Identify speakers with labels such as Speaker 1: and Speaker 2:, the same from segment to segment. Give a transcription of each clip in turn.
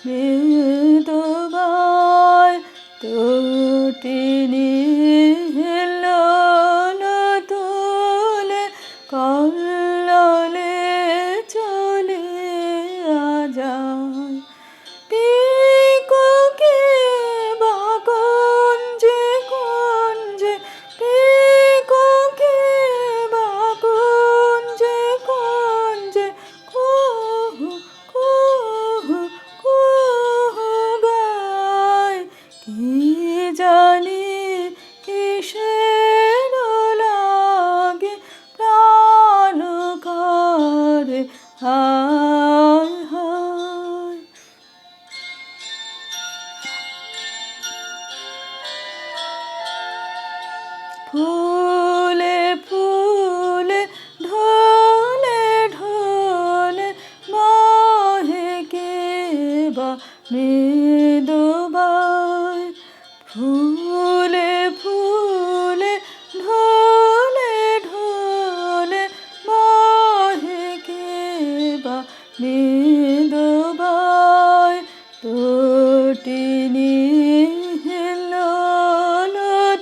Speaker 1: মৃদুবায় তটিনী হিল্লোল তুলে কল্লোলে চলিয়া যায়। পিককে বা কুঞ্জে কুঞ্জে, পিককে বা কুঞ্জে কুঞ্জে, কুহু কুহু কুহু গায়। কি জানি কিসের লাগে প্রাণ করে হায় হায়। ফুলে ফুলে ঢলে ঢলে মহেকে বা মৃদুবায়। ফুলে ফুলে ঢলে ঢলে মহেকে বা মৃদুবায় তটিনী হিল্লোল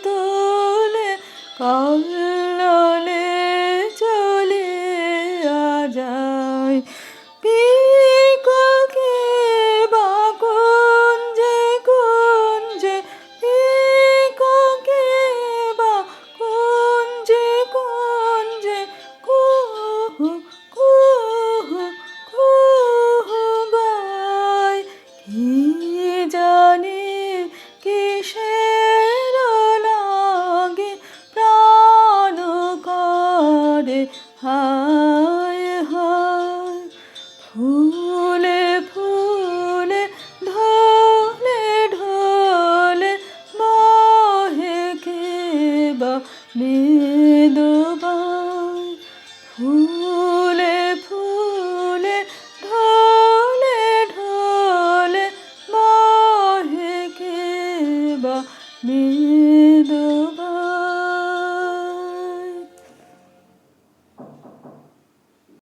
Speaker 1: তুলে কল্লোলে চলিয়া যায়। পিককে বা কুঞ্জে কুঞ্জে, পিককে বা কুঞ্জে কুঞ্জে, কুহু কুহু কুহু গায়। কি জানি কিসের লাগে প্রাণ করে হায় হায়।